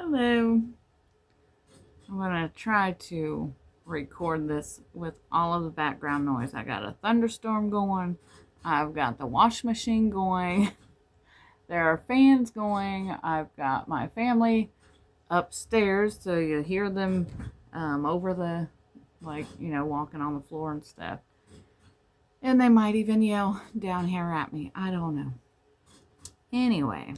Hello. I'm going to try to record this with all of the background noise. I got a thunderstorm going. I've got the wash machine going. There are fans going. I've got my family upstairs, so you hear them over the, walking on the floor and stuff. And they might even yell down here at me. I don't know. Anyway,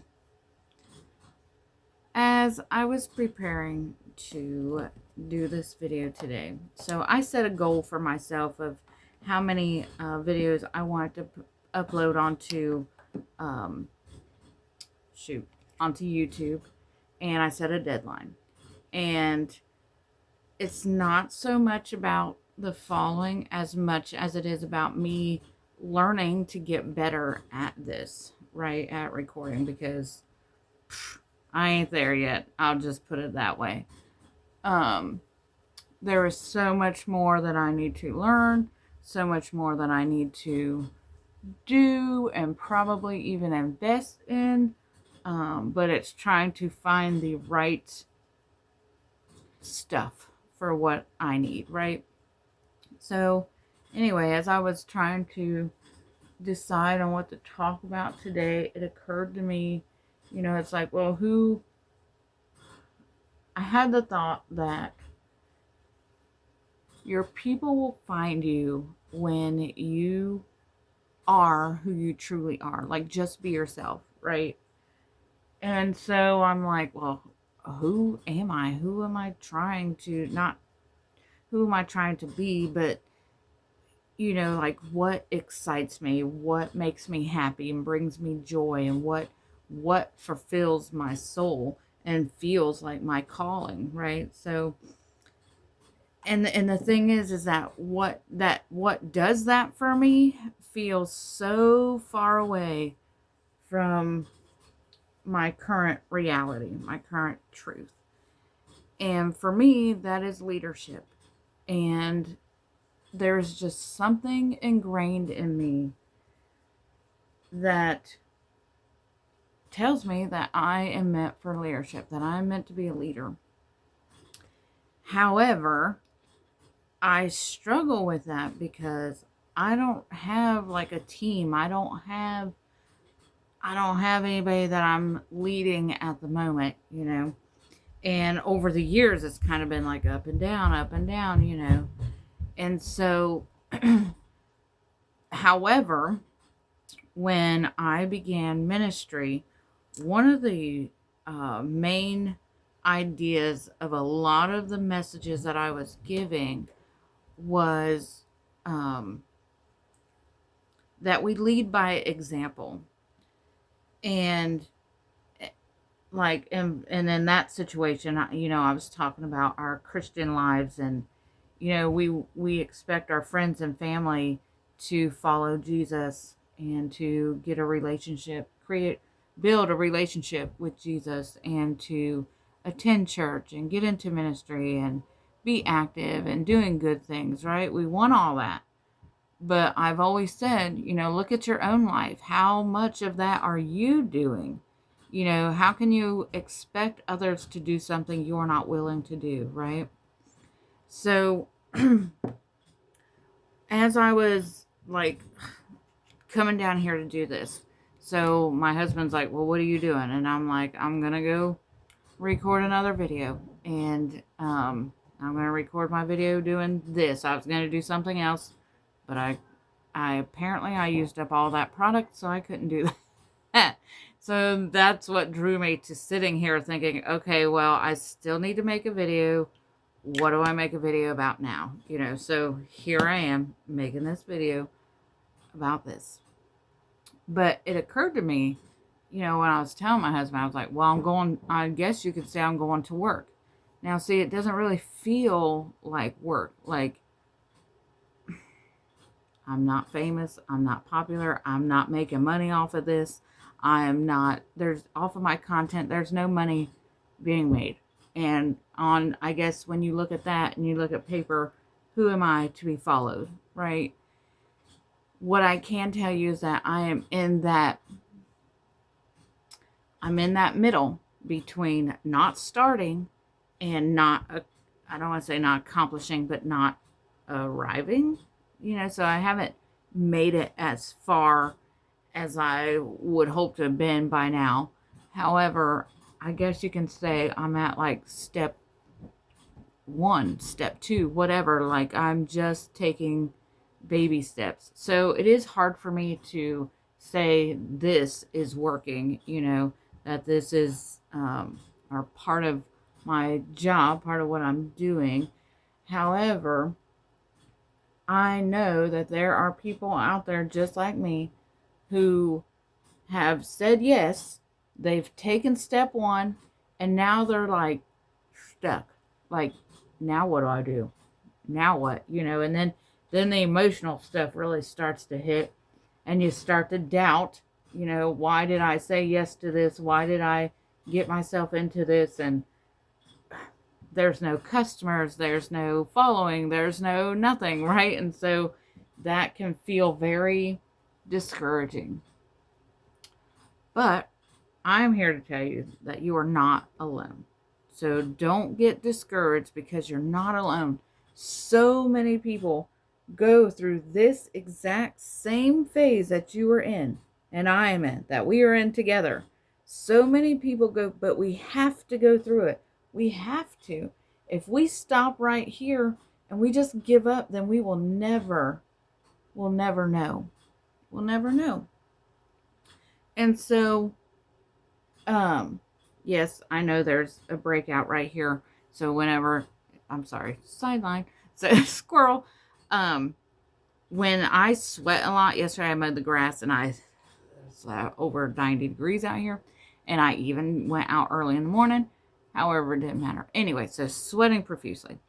as I was preparing to do this video today, so I set a goal for myself of how many videos I wanted to upload onto onto YouTube, and I set a deadline. And it's not so much about the following as much as it is about me learning to get better at this, right, at recording, because I ain't there yet. I'll just put it that way. There is so much more that I need to learn, so much more that I need to do and probably even invest in, but it's trying to find the right stuff for what I need, right? So anyway, as I was trying to decide on what to talk about today, it occurred to me, it's like, well, I had the thought that your people will find you when you are who you truly are. Like, just be yourself, right? And so I'm like, well, who am I? Who am I trying to, not who am I trying to be, but, like, what excites me, what makes me happy and brings me joy, and what fulfills my soul and feels like my calling, right? So, and the thing is that what does that for me feels so far away from my current reality, my current truth. And for me, that is leadership. And there's just something ingrained in me that tells me that I am meant for leadership, that I'm meant to be a leader. However, I struggle with that because I don't have like a team. I don't have anybody that I'm leading at the moment, And over the years, it's kind of been like up and down, And so, however, when I began ministry, one of the main ideas of a lot of the messages that I was giving was that we lead by example. And like, and in that situation, I was talking about our Christian lives, and, we expect our friends and family to follow Jesus and to get a relationship, build a relationship with Jesus, and to attend church and get into ministry and be active and doing good things, right? We want all that. But I've always said, look at your own life. How much of that are you doing? How can you expect others to do something you're not willing to do, right? So, as I was, like, coming down here to do this, so my husband's like, well, what are you doing? And I'm like, I'm going to go record another video. And I'm going to record my video doing this. I was going to do something else, but I apparently used up all that product, so I couldn't do that. So that's what drew me to sitting here thinking, okay, well, I still need to make a video. What do I make a video about now? So here I am making this video about this. But it occurred to me, when I was telling my husband, I was like, well, I guess you could say I'm going to work. Now, see, it doesn't really feel like work. Like, I'm not famous. I'm not popular. I'm not making money off of this. Off of my content, there's no money being made. And I guess when you look at that and you look at paper, who am I to be followed, right? What I can tell you is that I'm in that middle between not starting and not, I don't want to say not accomplishing, but not arriving. So I haven't made it as far as I would hope to have been by now. However, I guess you can say I'm at like step one, step two, whatever. Like I'm just taking baby steps. So it is hard for me to say this is working, that this is or part of my job, part of what I'm doing. However, I know that there are people out there just like me who have said yes, they've taken step one, and now they're like stuck. Like, now what do I do? Now what? And then the emotional stuff really starts to hit, and you start to doubt, why did I say yes to this? Why did I get myself into this? And there's no customers, there's no following, there's no nothing, right? And so that can feel very discouraging. But I'm here to tell you that you are not alone. So don't get discouraged because you're not alone. So many people go through this exact same phase that you are in and I am in, that we are in together. So many people go, but we have to go through it. We have to. If we stop right here and we just give up, then we'll never know. We'll never know. And so, yes, I know there's a breakout right here. So I'm sorry, sideline. So squirrel. When I sweat a lot, yesterday I mowed the grass and it's over 90 degrees out here. And I even went out early in the morning. However, it didn't matter. Anyway, so sweating profusely.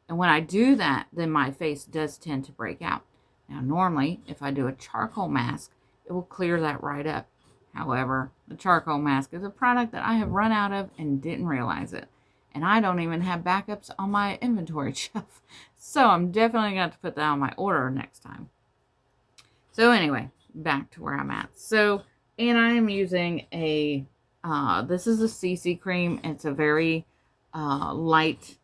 And when I do that, then my face does tend to break out. Now, normally, if I do a charcoal mask, it will clear that right up. However, the charcoal mask is a product that I have run out of and didn't realize it. And I don't even have backups on my inventory shelf. So I'm definitely going to put that on my order next time. So anyway, back to where I'm at. So, and I am using this is a CC cream. It's a very light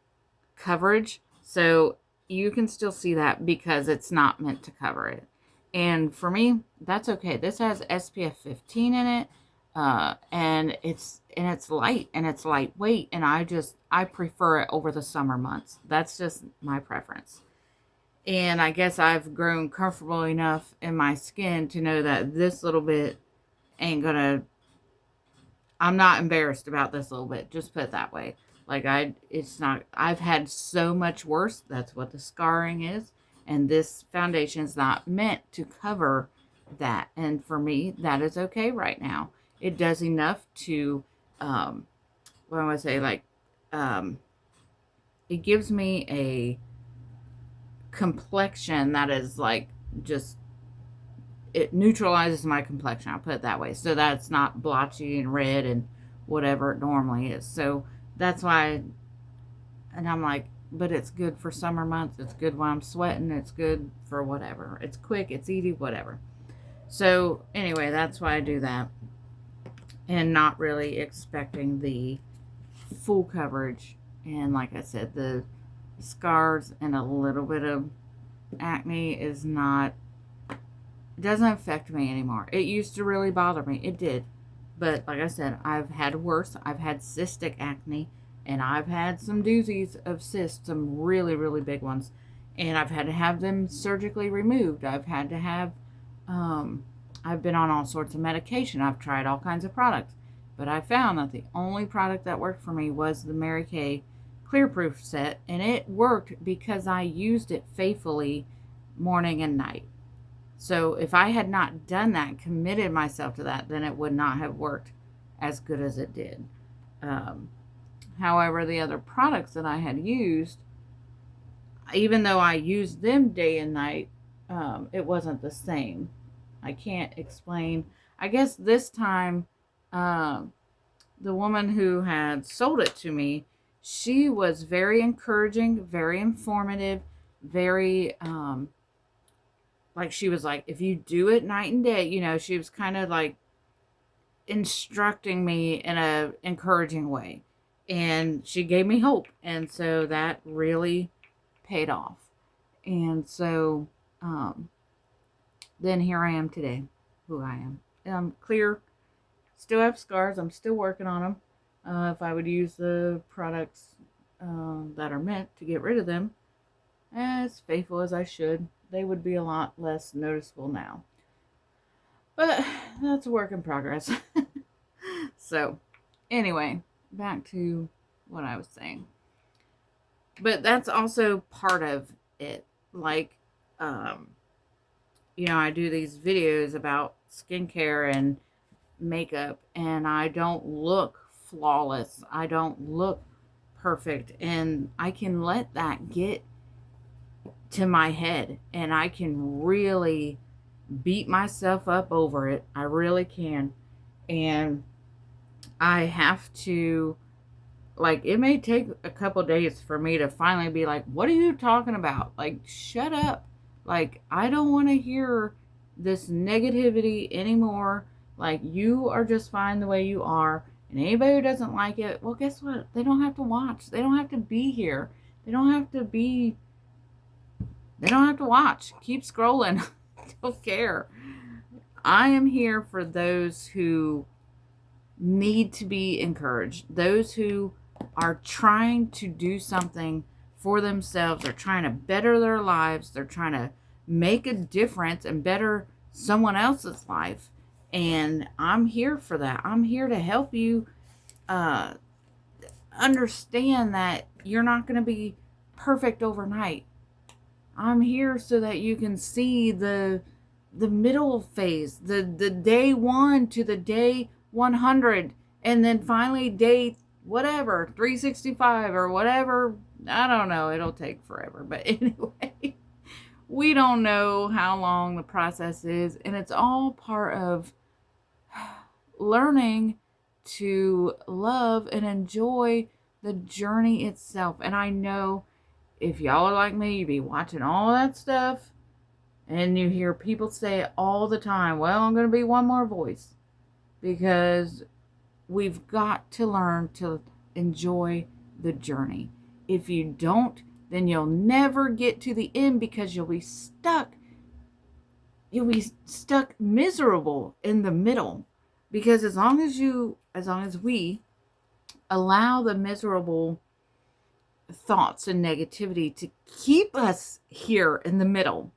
coverage. So you can still see that because it's not meant to cover it. And for me, that's okay. This has SPF 15 in it. And it's light and it's lightweight. And I prefer it over the summer months. That's just my preference. And I guess I've grown comfortable enough in my skin to know that this little bit ain't gonna, I'm not embarrassed about this little bit. Just put it that way. Like I've had so much worse. That's what the scarring is. And this foundation is not meant to cover that. And for me, that is okay right now. It does enough to, what do I say, like, it gives me a complexion that is like just, it neutralizes my complexion. I'll put it that way. So that it's not blotchy and red and whatever it normally is. So that's why, and I'm like, but it's good for summer months. It's good when I'm sweating. It's good for whatever. It's quick. It's easy, whatever. So anyway, that's why I do that. And not really expecting the full coverage. And like I said, the scars and a little bit of acne is not, it doesn't affect me anymore. It used to really bother me. It did. But like I said, I've had worse. I've had cystic acne. And I've had some doozies of cysts, some really, really big ones. And I've had to have them surgically removed. I've had to have, I've been on all sorts of medication. I've tried all kinds of products. But I found that the only product that worked for me was the Mary Kay Clear Proof set. And it worked because I used it faithfully morning and night. So if I had not done that, committed myself to that, then it would not have worked as good as it did. However, the other products that I had used, even though I used them day and night, it wasn't the same. I can't explain. I guess this time, the woman who had sold it to me, she was very encouraging, very informative, very, like she was like, if you do it night and day, she was kind of like, instructing me in a encouraging way. And she gave me hope. And so that really paid off. And so then here I am today, who I am. And I'm clear, still have scars. I'm still working on them. If I would use the products that are meant to get rid of them as faithful as I should, they would be a lot less noticeable now. But that's a work in progress. So, anyway, back to what I was saying. But that's also part of it. Like, I do these videos about skincare and makeup, and I don't look flawless. I don't look perfect. And I can let that get to my head, and I can really beat myself up over it. I really can. And I have to, like, it may take a couple days for me to finally be like, what are you talking about? Like, shut up. Like, I don't want to hear this negativity anymore. Like, you are just fine the way you are. And anybody who doesn't like it, well, guess what? They don't have to watch. They don't have to be here. They don't have to watch. Keep scrolling. Don't care. I am here for those who need to be encouraged. Those who are trying to do something for themselves. They're trying to better their lives. They're trying to make a difference and better someone else's life. And I'm here for that. I'm here to help you understand that you're not going to be perfect overnight. I'm here so that you can see the middle phase, the day 1 to the day 100, and then finally day whatever, 365 or whatever. I don't know. It'll take forever. But anyway, we don't know how long the process is, and it's all part of learning to love and enjoy the journey itself. And I know if y'all are like me, you be watching all that stuff, and you hear people say it all the time, well, I'm going to be one more voice. Because we've got to learn to enjoy the journey. If you don't, then you'll never get to the end, because you'll be stuck. You'll be stuck miserable in the middle. Because as long as we allow the miserable thoughts and negativity to keep us here in the middle,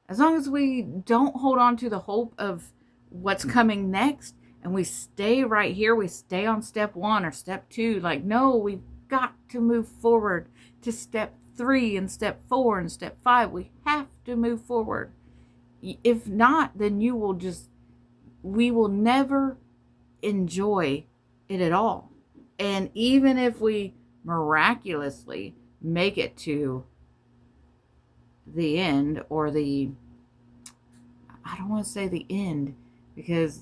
as long as we don't hold on to the hope of what's coming next, and we stay right here, we stay on step 1 or step 2, like, no, we've got to move forward to step 3 and step 4 and step 5. We have to move forward. If not, then we will never enjoy it at all. And even if we miraculously make it to the end, or I don't want to say the end, because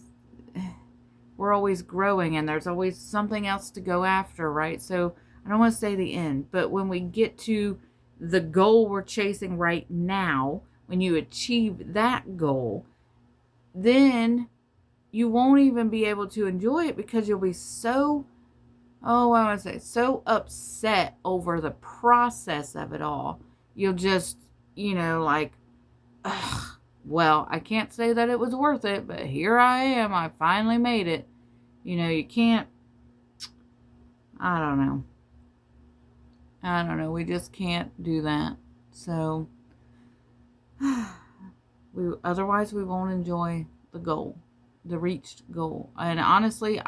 we're always growing and there's always something else to go after, right? So I don't want to say the end, but when we get to the goal we're chasing right now, when you achieve that goal, then you won't even be able to enjoy it, because you'll be so upset over the process of it all. You'll just, like, ugh. Well, I can't say that it was worth it, but here I am. I finally made it. You can't, I don't know. We just can't do that. So, otherwise we won't enjoy the goal, the reached goal. And honestly,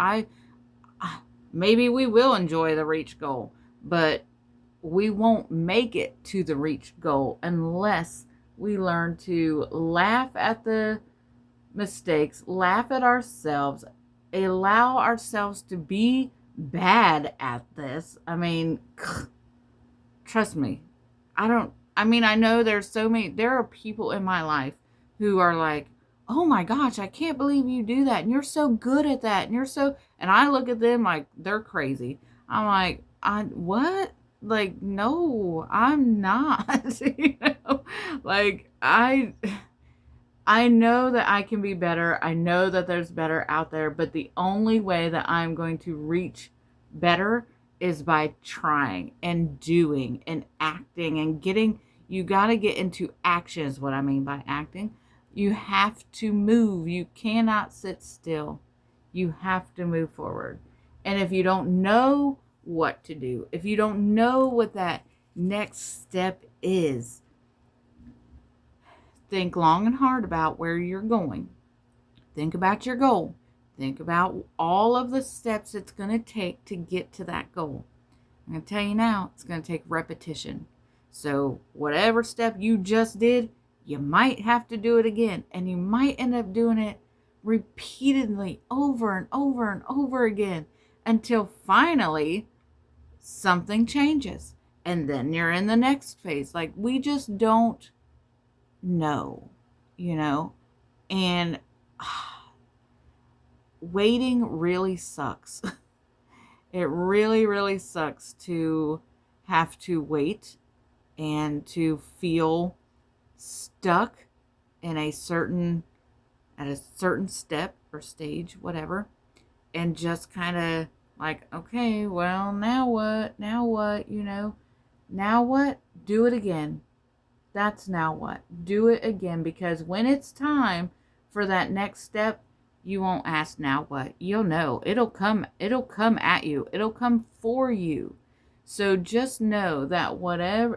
maybe we will enjoy the reached goal, but we won't make it to the reached goal unless we learn to laugh at the mistakes, laugh at ourselves, allow ourselves to be bad at this. I mean, trust me. I know there are people in my life who are like, oh my gosh, I can't believe you do that. And you're so good at that. And I look at them like they're crazy. I'm like, what? Like, no, I'm not. Like, I know that I can be better. I know that there's better out there, but the only way that I'm going to reach better is by trying and doing and acting and getting. You got to get into action, is what I mean by acting. You have to move. You cannot sit still. You have to move forward. And if you don't know what to do, if you don't know what that next step is, think long and hard about where you're going. Think about your goal. Think about all of the steps it's going to take to get to that goal. I'm going to tell you now, it's going to take repetition. So whatever step you just did, you might have to do it again. And you might end up doing it repeatedly over and over and over again until finally something changes. And then you're in the next phase. Like, we just don't know, and waiting really sucks. It really, really sucks to have to wait and to feel stuck in at a certain step or stage, whatever, and just kind of like, okay, well, now what? Now what? Now what? Do it again. That's now what? Do it again, because when it's time for that next step, you won't ask now what. You'll know. It'll come at you. It'll come for you. So just know that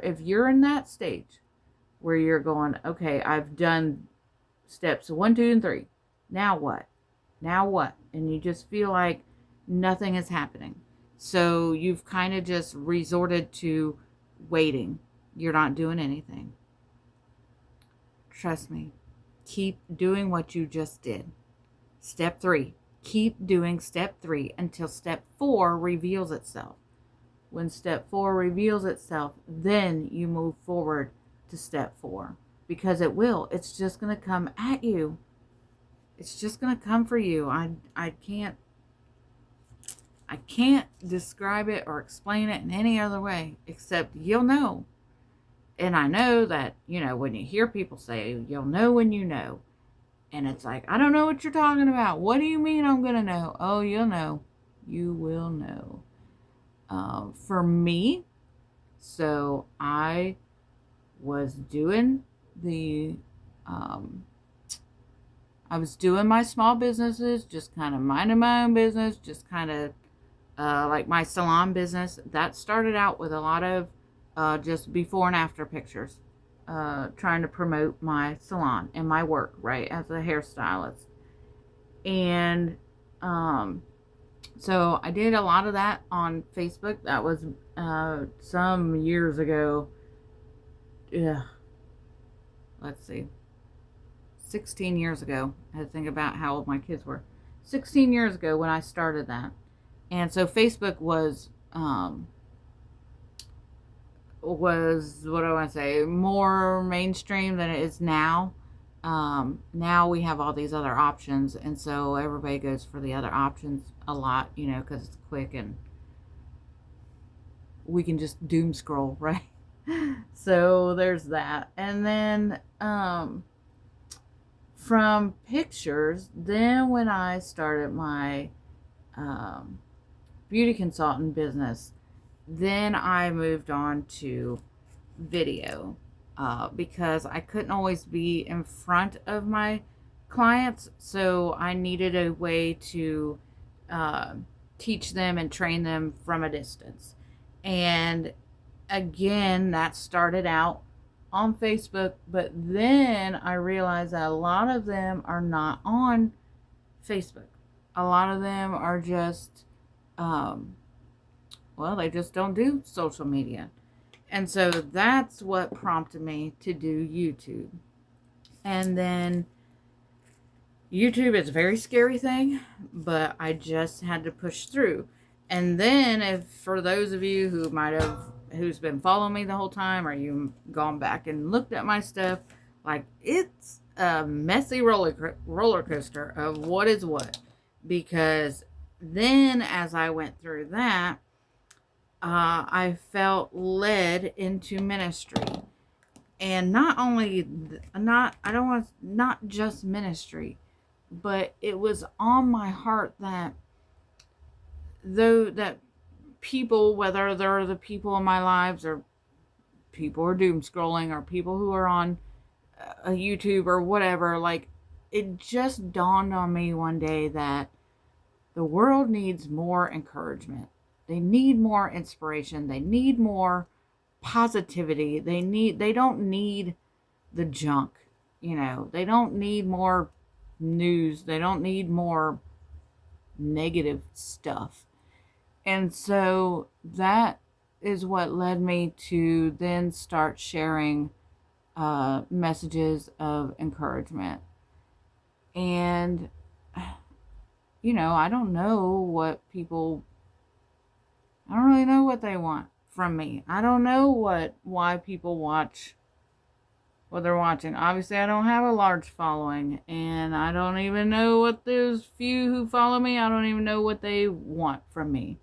if you're in that stage where you're going, okay, I've done steps 1, 2, and 3. Now what? Now what? And you just feel like nothing is happening. So you've kind of just resorted to waiting. You're not doing anything. Trust me. Keep doing what you just did. Step 3. Keep doing step 3 until step 4 reveals itself. When step 4 reveals itself, then you move forward to step 4. Because it will. It's just going to come at you. It's just going to come for you. I can't describe it or explain it in any other way except you'll know. And I know that, when you hear people say, you'll know when you know. And it's like, I don't know what you're talking about. What do you mean I'm going to know? Oh, you'll know. You will know. For me, so I was doing I was doing my small businesses, just kind of minding my own business, just kind of like my salon business. That started out with a lot of just before and after pictures, trying to promote my salon and my work, right, as a hairstylist. And so I did a lot of that on Facebook. That was some years ago. Yeah, let's see, 16 years ago. I had to think about how old my kids were. 16 years ago when I started that. And so Facebook was what do I want to say, more mainstream than it is now. Now we have all these other options, and so everybody goes for the other options a lot, because it's quick and we can just doom scroll, right? So there's that. And then from pictures, then when I started my beauty consultant business, then I moved on to video because I couldn't always be in front of my clients, so I needed a way to teach them and train them from a distance. And again, that started out on Facebook, but then I realized that a lot of them are not on Facebook. A lot of them are just they just don't do social media. And so that's what prompted me to do YouTube. And then YouTube is a very scary thing, but I just had to push through. And then for those of you who's been following me the whole time, or you've gone back and looked at my stuff, like, it's a messy roller coaster of what is what. Because then as I went through that, I felt led into ministry. And not only, not, I don't want, not just ministry, but it was on my heart that though that people, whether they're the people in my lives or people who are doom scrolling or people who are on a YouTube or whatever, like it just dawned on me one day that the world needs more encouragement. They need more inspiration. They need more positivity. They don't need the junk, They don't need more news. They don't need more negative stuff. And so that is what led me to then start sharing messages of encouragement. And, I don't know what people, I don't really know what they want from me. I don't know why people watch what they're watching. Obviously, I don't have a large following, and I don't even know what those few who follow me, I don't even know what they want from me.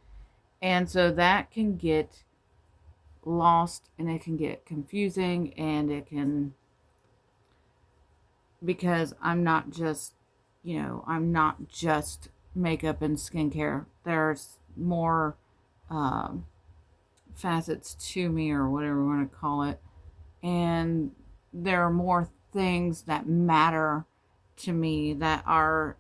And so that can get lost and it can get confusing, and it can, because I'm not just makeup and skincare. There's more facets to me, or whatever you want to call it. And there are more things that matter to me that are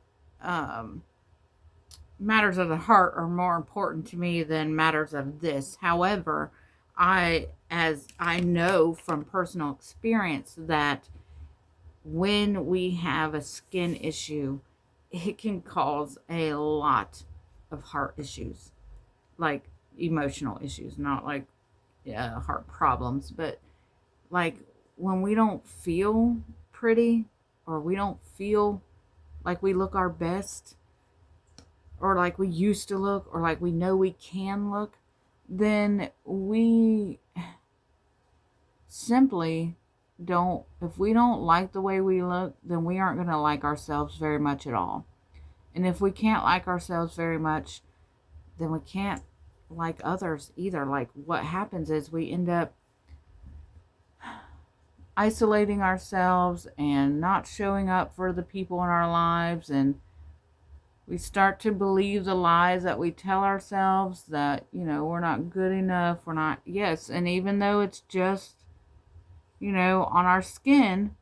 matters of the heart are more important to me than matters of this. However, as I know from personal experience, that when we have a skin issue, it can cause a lot of heart issues, like emotional issues, not like heart problems, but like when we don't feel pretty, or we don't feel like we look our best, or like we used to look, or like we know we can look, then we simply don't, if we don't like the way we look, then we aren't going to like ourselves very much at all. And if we can't like ourselves very much, then we can't like others either. Like what happens is we end up isolating ourselves and not showing up for the people in our lives, and we start to believe the lies that we tell ourselves, that we're not good enough, we're not, yes, and even though it's just on our skin,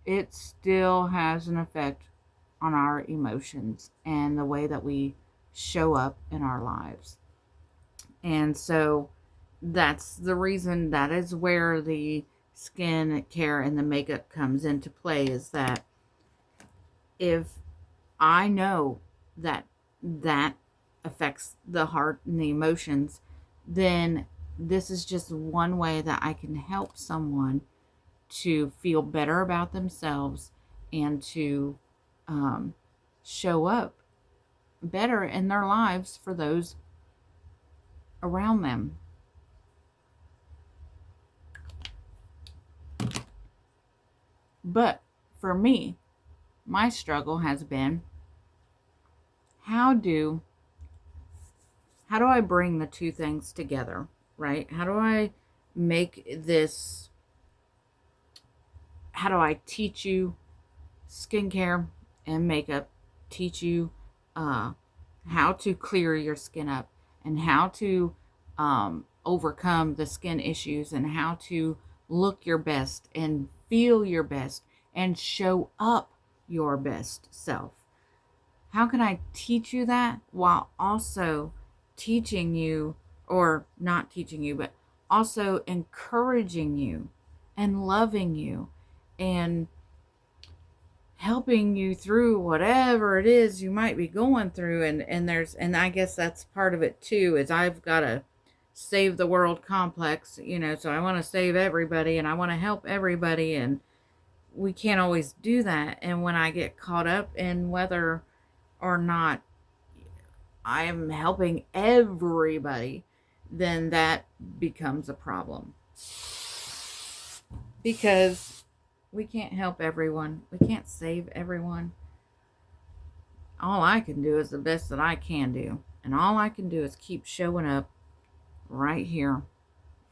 it still has an effect on our emotions and the way that we show up in our lives. And so that's the reason, that is where the skin care and the makeup comes into play, is that if I know that affects the heart and the emotions, then this is just one way that I can help someone to feel better about themselves and to show up better in their lives for those around them. But for me, my struggle has been, how do I bring the two things together, right? How do I make this, how do I teach you skincare and makeup, teach you how to clear your skin up, and how to overcome the skin issues, and how to look your best and feel your best and show up your best self? How can I teach you that while also teaching you, or not teaching you, but also encouraging you and loving you and helping you through whatever it is you might be going through? And I guess that's part of it too, is I've got a save the world complex, so I want to save everybody and I want to help everybody, and we can't always do that. And when I get caught up in whether or not I am helping everybody, then that becomes a problem, because we can't help everyone. We can't save everyone. All I can do is the best that I can do. And all I can do is keep showing up right here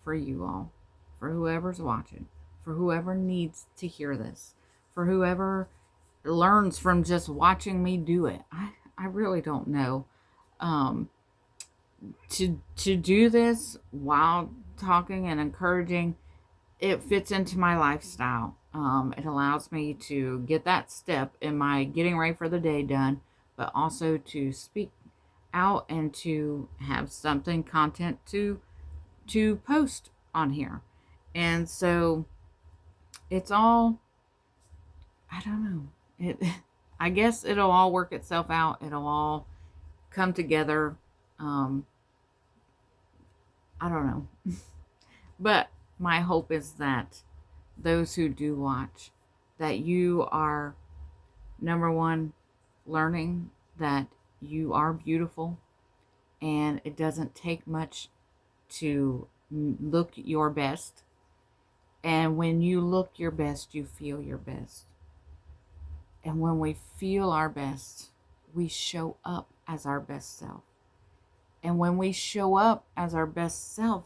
for you all, for whoever's watching. for whoever needs to hear this, for whoever learns from just watching me do it. I really don't know. Um, to do this while talking and encouraging, it fits into my lifestyle. It allows me to get that step in my getting ready for the day done, but also to speak out and to have something content to post on here. And so it's all, I don't know. It I guess it'll all work itself out. It'll all come together. Um I don't know. But my hope is that those who do watch, that you are, number one, learning that you are beautiful, and it doesn't take much to look your best. And when you look your best, you feel your best. And when we feel our best, we show up as our best self. And when we show up as our best self,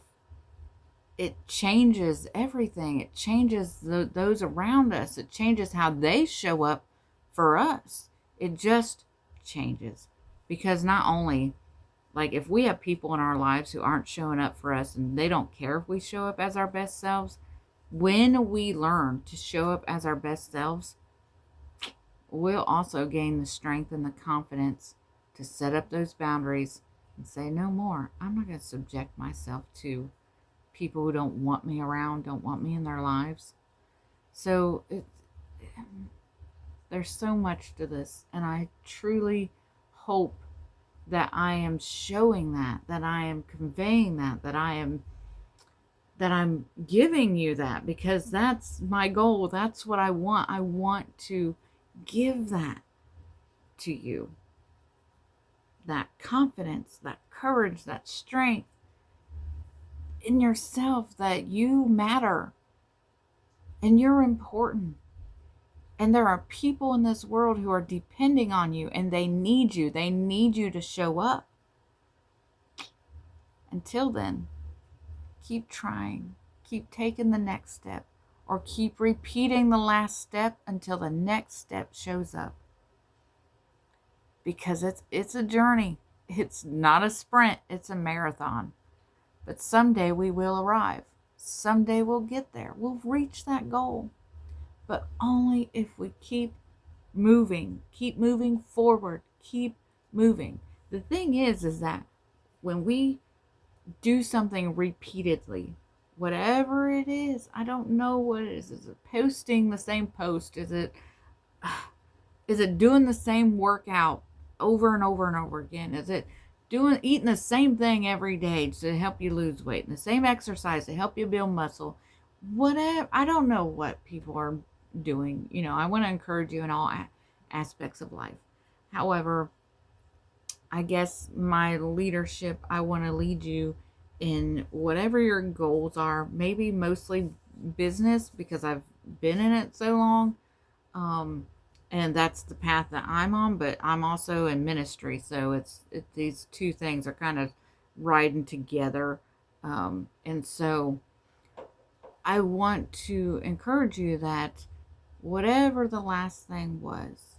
it changes everything. It changes those around us. It changes how they show up for us. It just changes. Because not only, like, if we have people in our lives who aren't showing up for us and they don't care if we show up as our best selves, when we learn to show up as our best selves, we'll also gain the strength and the confidence to set up those boundaries and say, no more. I'm not going to subject myself to people who don't want me around, don't want me in their lives. So there's so much to this, and I truly hope that I am showing that I am conveying that I'm giving you that, because that's my goal. That's what I want. I want to give that to you. That confidence, that courage, that strength in yourself, that you matter and you're important. And there are people in this world who are depending on you, and they need you. They need you to show up. Until then, keep trying. Keep taking the next step, or keep repeating the last step until the next step shows up. Because it's a journey. It's not a sprint, it's a marathon. But someday we will arrive. Someday we'll get there. We'll reach that goal. But only if we keep moving forward, keep moving. The thing is that when we do something repeatedly, whatever it is, I don't know what it is. Is it posting the same post? Is it doing the same workout over and over and over again? Is it eating the same thing every day to help you lose weight, and the same exercise to help you build muscle? Whatever. I don't know what people are doing. I want to encourage you in all aspects of life. However, I guess my leadership, I want to lead you in whatever your goals are, maybe mostly business, because I've been in it so long. And that's the path that I'm on, but I'm also in ministry. So these two things are kind of riding together. And so I want to encourage you that whatever the last thing was,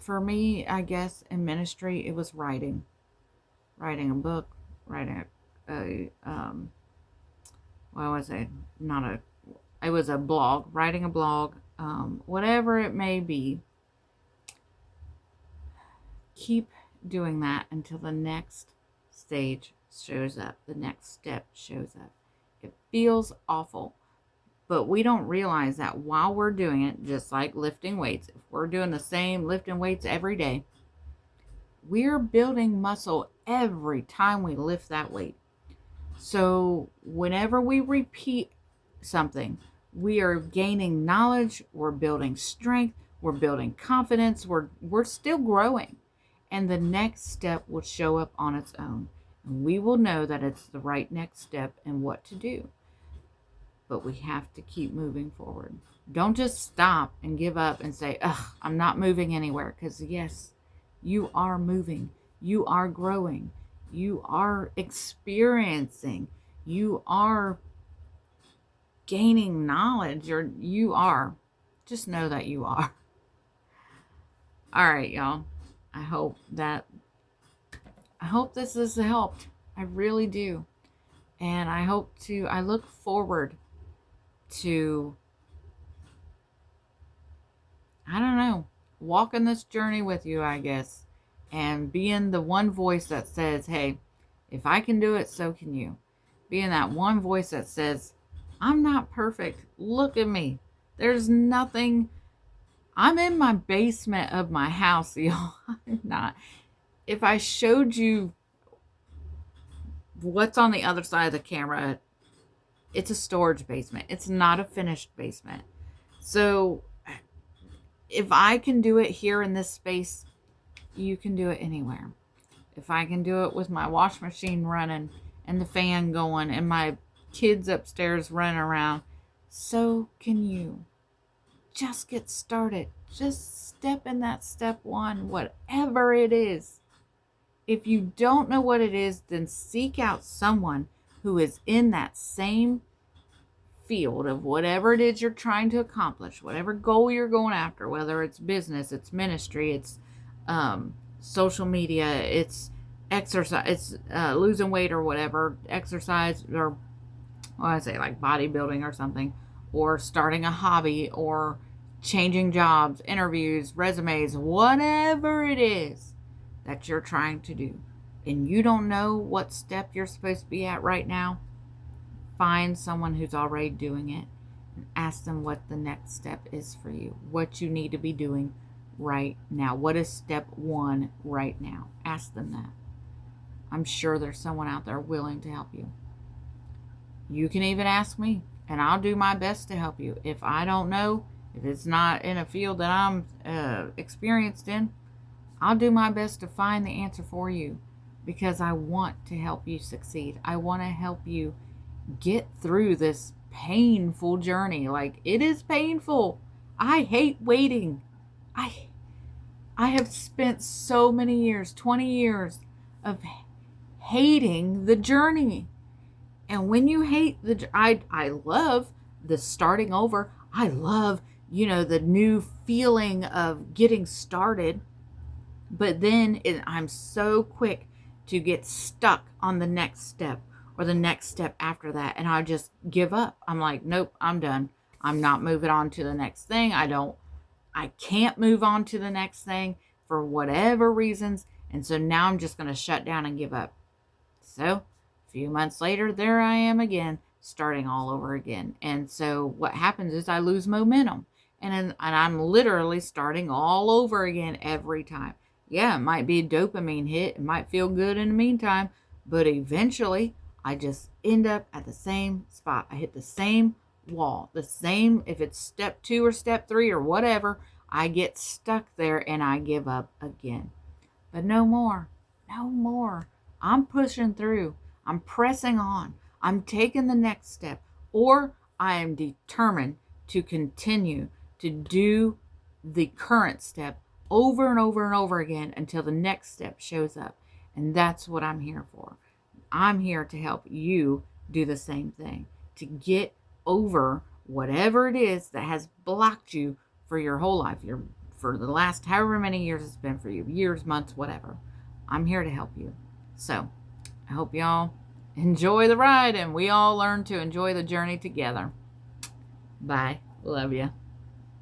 for me, I guess in ministry, it was writing a book, writing it was a blog, writing a blog, whatever it may be. Keep doing that until the next stage shows up, the next step shows up. It feels awful, but we don't realize that while we're doing it, just like lifting weights, if we're doing the same lifting weights every day, we're building muscle every time we lift that weight. So whenever we repeat something, we are gaining knowledge, we're building strength, we're building confidence, we're still growing. And the next step will show up on its own. And we will know that it's the right next step and what to do. But we have to keep moving forward. Don't just stop and give up and say, I'm not moving anywhere. Because yes, you are moving. You are growing. You are experiencing. You are gaining knowledge. You are. Just know that you are. All right, y'all. I hope this has helped. I really do. And I look forward to, I don't know, walking this journey with you, I guess, and being the one voice that says, hey, if I can do it, so can you. Being that one voice that says, I'm not perfect. Look at me. There's nothing. I'm in my basement of my house, y'all. I'm not. If I showed you what's on the other side of the camera, it's a storage basement. It's not a finished basement. So if I can do it here in this space, you can do it anywhere. If I can do it with my wash machine running and the fan going and my kids upstairs running around, so can you. Just get started. Just step in that step one, whatever it is. If you don't know what it is, then seek out someone who is in that same field of whatever it is you're trying to accomplish, whatever goal you're going after, whether it's business, it's ministry, it's social media, it's exercise, it's losing weight or whatever, exercise, or I say like bodybuilding or something, or starting a hobby, or changing jobs, interviews, resumes, whatever it is that you're trying to do, and you don't know what step you're supposed to be at right now, find someone who's already doing it and ask them what the next step is for you, what you need to be doing right now. What is step one right now? Ask them that. I'm sure there's someone out there willing to help you. You can even ask me, and I'll do my best to help you. If I don't know, if it's not in a field that I'm experienced in, I'll do my best to find the answer for you, because I want to help you succeed. I want to help you get through this painful journey. Like, it is painful. I hate waiting. I have spent so many years, 20 years of hating the journey. And when you hate I love the starting over. I love, the new feeling of getting started. But then I'm so quick to get stuck on the next step or the next step after that. And I just give up. I'm like, nope, I'm done. I'm not moving on to the next thing. I can't move on to the next thing for whatever reasons. And so now I'm just going to shut down and give up. So a few months later, there I am again, starting all over again. And so what happens is I lose momentum, and I'm literally starting all over again every time. Yeah, it might be a dopamine hit. It might feel good in the meantime, but eventually I just end up at the same spot. I hit the same wall, if it's step 2 or step 3 or whatever, I get stuck there and I give up again. But no more. I'm pushing through. I'm pressing on. I'm taking the next step, or I am determined to continue to do the current step over and over and over again until the next step shows up. And that's what I'm here for. I'm here to help you do the same thing, to get over whatever it is that has blocked you for your whole life, for the last however many years it's been for you, years, months, whatever. I'm here to help you. So I hope y'all enjoy the ride and we all learn to enjoy the journey together. Bye. Love you.